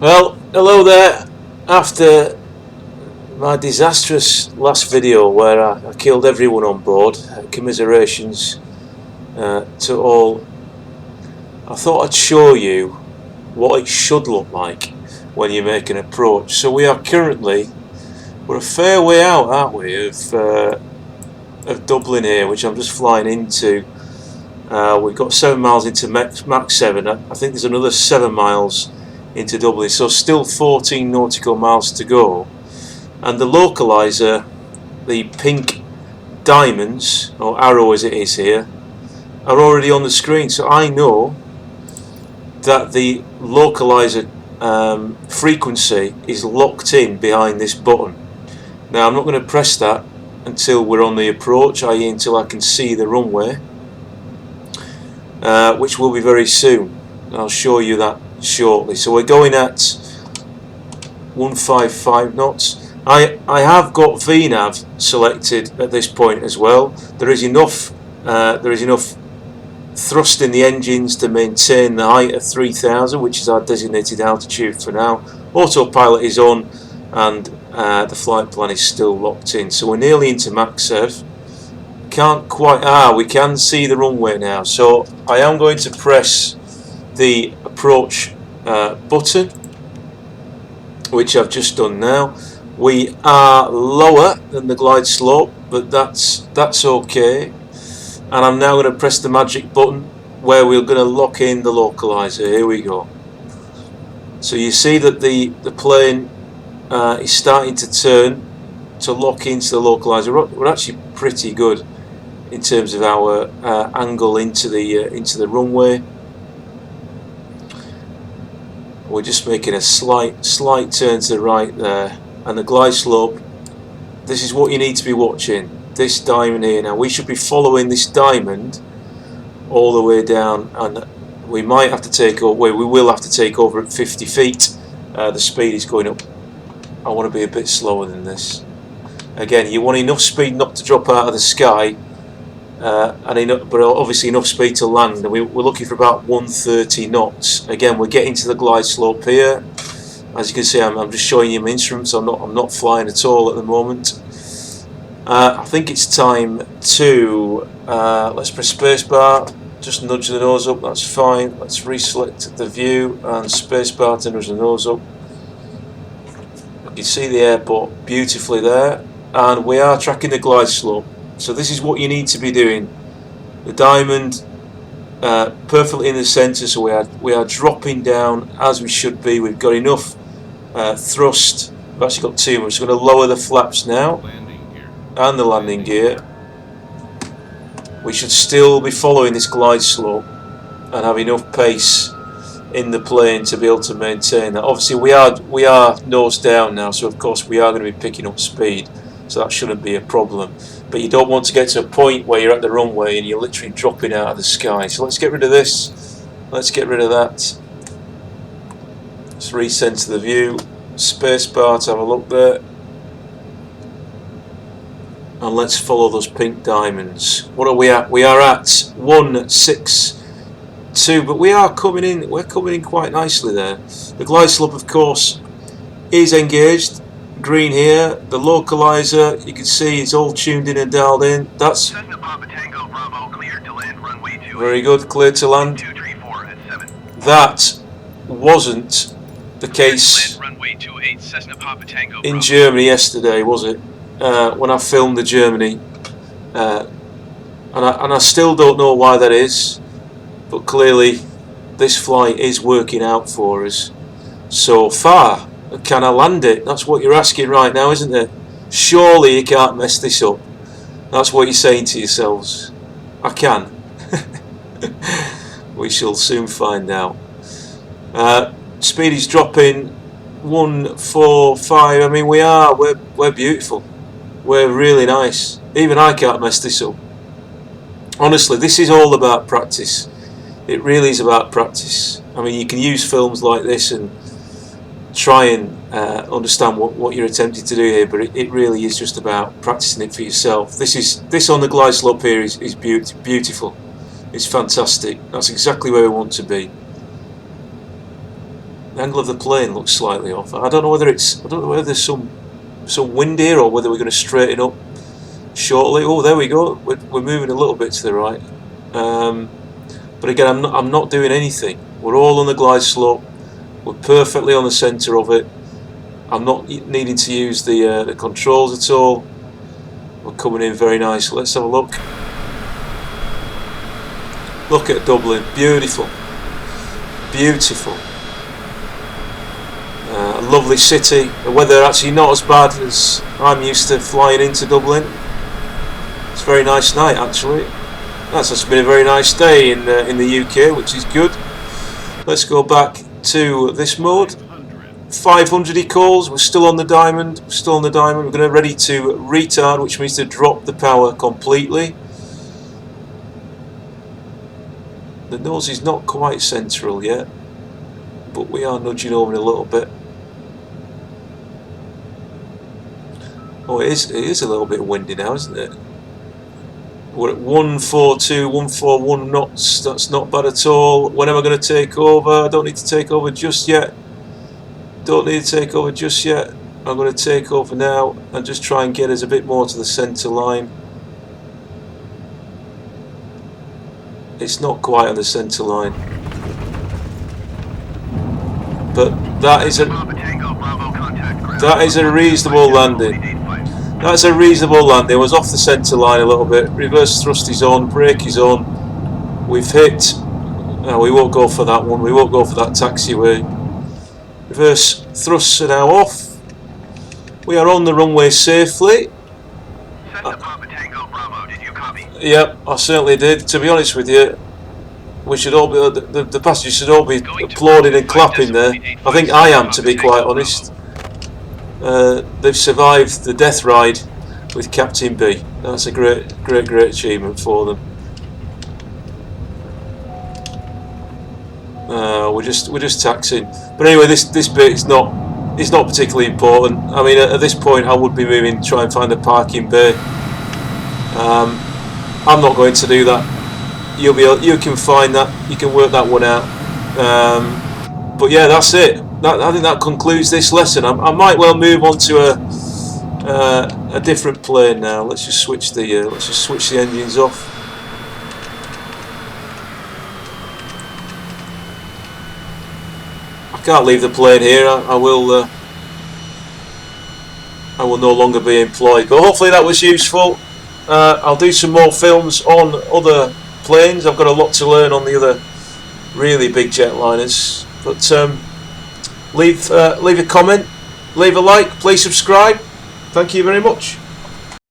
Well, hello there. After my disastrous last video where I killed everyone on board, commiserations to all, I thought I'd show you what it should look like when you make an approach. So we're a fair way out, aren't we, of Dublin here, which I'm just flying into. We've got 7 miles into Mach 7. I think there's another 7 miles into Dublin, so still 14 nautical miles to go. And the localizer, the pink diamonds, or arrow as it is here, are already on the screen, so I know that the localizer frequency is locked in behind this button. Now I'm not going to press that until we're on the approach, i.e. until I can see the runway, which will be very soon. I'll show you that shortly. So we're going at 155 knots. I have got VNAV selected at this point as well. There is enough thrust in the engines to maintain the height of 3000, which is our designated altitude for now. Autopilot is on, and the flight plan is still locked in. So we're nearly into Mach 7. Can't quite. We can see the runway now. So I am going to press the approach button, which I've just done now. We are lower than the glide slope, but that's okay. And I'm now going to press the magic button where we're going to lock in the localizer. Here we go. So you see that the plane is starting to turn to lock into the localizer. We're actually pretty good in terms of our angle into the runway. We're just making a slight turn to the right there, and the glide slope, this is what you need to be watching, this diamond here. Now we should be following this diamond all the way down, and we might have to take over, we will have to take over at 50 feet. The speed is going up. I want to be a bit slower than this. Again, you want enough speed not to drop out of the sky, but obviously enough speed to land, and we're looking for about 130 knots. Again, we're getting to the glide slope here. As you can see, I'm just showing you my instruments. I'm not flying at all at the moment. I think it's time to let's press spacebar, just nudge the nose up. That's fine. Let's reselect the view and spacebar to nudge the nose up. You can see the airport beautifully there, and we are tracking the glide slope. So this is what you need to be doing. The diamond perfectly in the centre, so we are dropping down as we should be. We've got enough thrust. We've actually got too much. So we're going to lower the flaps now and the landing gear. We should still be following this glide slope and have enough pace in the plane to be able to maintain that. Obviously we are nose down now, so of course we are going to be picking up speed, so that shouldn't be a problem. But you don't want to get to a point where you're at the runway and you're literally dropping out of the sky. So let's get rid of this. Let's get rid of that. Let's recenter the view. Spacebar to have a look there. And let's follow those pink diamonds. What are we at? We are at 162, but we are coming in. We're coming in quite nicely there. The glide slope, of course, is engaged. Green here. The localizer, you can see it's all tuned in and dialed in. That's Cessna Tango Bravo, cleared to land, runway 28. Very good, cleared to land. 234 at 7. That wasn't the case in Germany yesterday, was it? When I filmed the Germany, and I still don't know why that is, but clearly this flight is working out for us so far. Can I land it? That's what you're asking right now, isn't it? Surely you can't mess this up. That's what you're saying to yourselves. I can. We shall soon find out. Speed is dropping 145. I mean, we're beautiful. We're really nice. Even I can't mess this up. Honestly, this is all about practice. It really is about practice. I mean, you can use films like this and try and understand what you're attempting to do here, but it really is just about practicing it for yourself. This on the glide slope here is beautiful. It's fantastic. That's exactly where we want to be. The angle of the plane looks slightly off. I don't know whether there's some wind here or whether we're going to straighten up shortly. Oh, there we go. We're moving a little bit to the right. But again, I'm not doing anything. We're all on the glide slope. We're perfectly on the centre of it. I'm not needing to use the controls at all. We're coming in very nice. Let's have a look. Look at Dublin. Beautiful. Beautiful. A lovely city. The weather actually not as bad as I'm used to flying into Dublin. It's a very nice night actually. That's just been a very nice day in the UK, which is good. Let's go back to this mode. 500 he calls. We're still on the diamond. We're still on the diamond. We're going to ready to retard, which means to drop the power completely. The nose is not quite central yet, but we are nudging over a little bit. Oh, it is a little bit windy now, isn't it? We're at 142, 141 knots. That's not bad at all. When am I going to take over? I don't need to take over just yet. Don't need to take over just yet. I'm going to take over now and just try and get us a bit more to the centre line. It's not quite on the centre line, but that is a reasonable landing. That's a reasonable landing. It was off the centre line a little bit. Reverse thrust is on, brake is on. We've hit. No, we won't go for that one. We won't go for that taxiway. Reverse thrusts are now off. We are on the runway safely. Yep, I certainly did. To be honest with you, we should all be the passengers should all be applauding and clapping there. I think I am, to be quite honest. They've survived the death ride with Captain B. That's a great achievement for them. We're just taxing. But anyway, this bit is not particularly important. I mean, at this point, I would be moving, try and find a parking bay. I'm not going to do that. You can find that. You can work that one out. But yeah, that's it. I think that concludes this lesson. I might well move on to a different plane now. Let's just switch the engines off. I can't leave the plane here. I will no longer be employed. But hopefully that was useful. I'll do some more films on other planes. I've got a lot to learn on the other really big jetliners. But leave a comment, leave a like, please subscribe. Thank you very much.